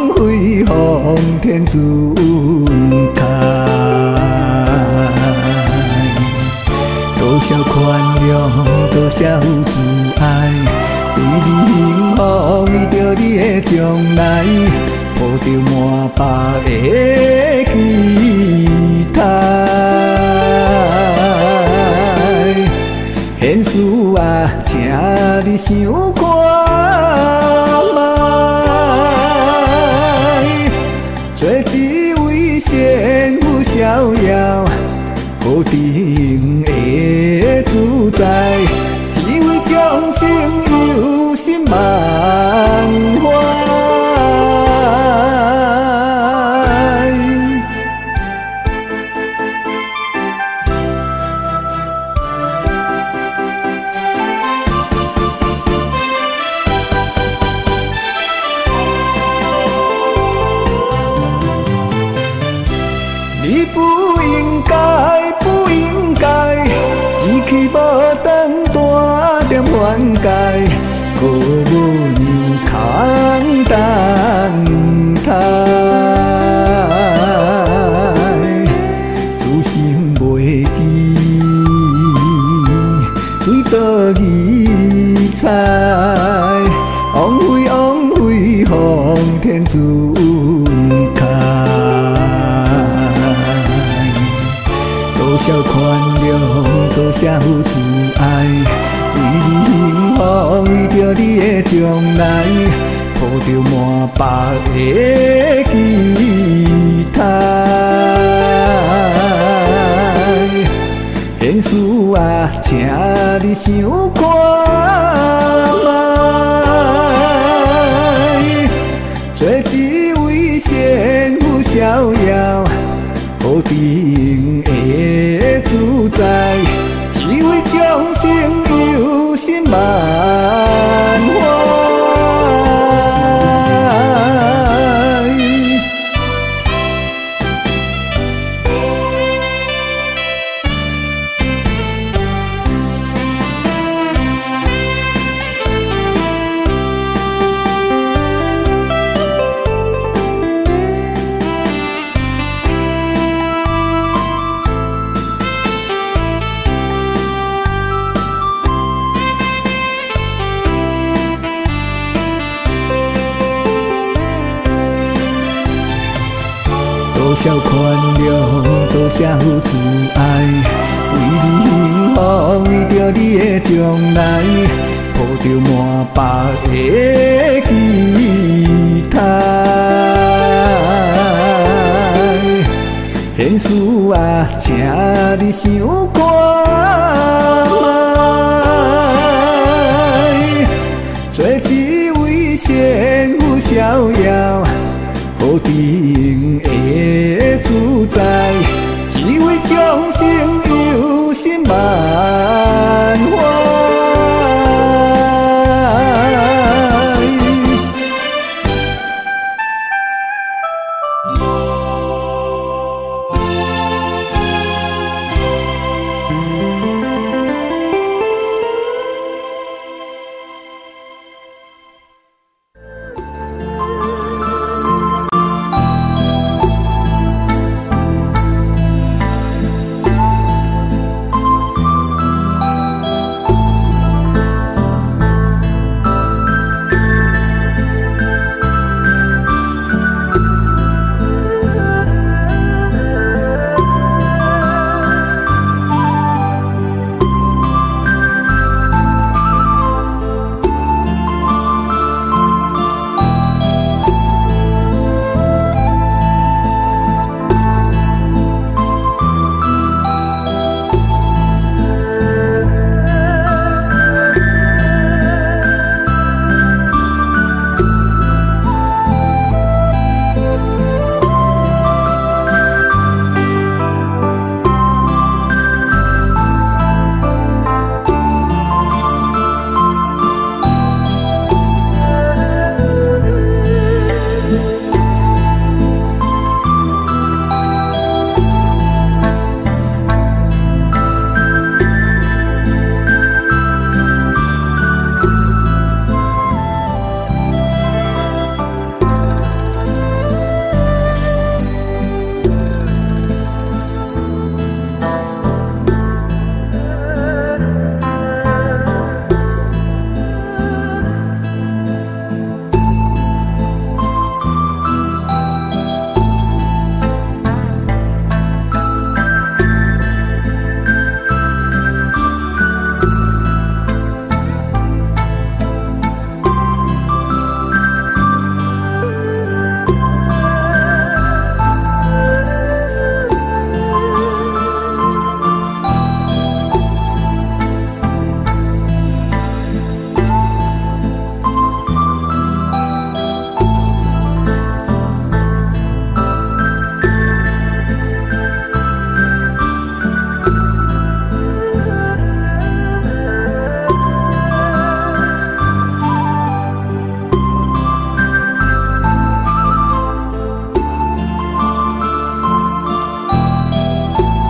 往飞hướng天自开。多少宽容，多少慈爱，为你幸福，为着你的将来，抱着满腹的期待。现实啊，请你想看卖，做一位仙妇逍遥，固定的自在，只为将心由心满怀。你不应该，不应该，志气无当大点灌溉，过阮空等待。自信袂知，对倒异彩，枉费枉费，hướng天自开。多少宽容，多少慈爱，为你幸福，为着你的将来，抱着满腹的期待。现实啊，请你想看卖，做一位仙妇逍遥，固定的自在，只为将心由心满怀。多少宽容，多少慈爱，为你幸福，为着你的将来，抱着满腹的期待。现实啊，请你想看卖，做一位仙妇逍遥，固定的自在。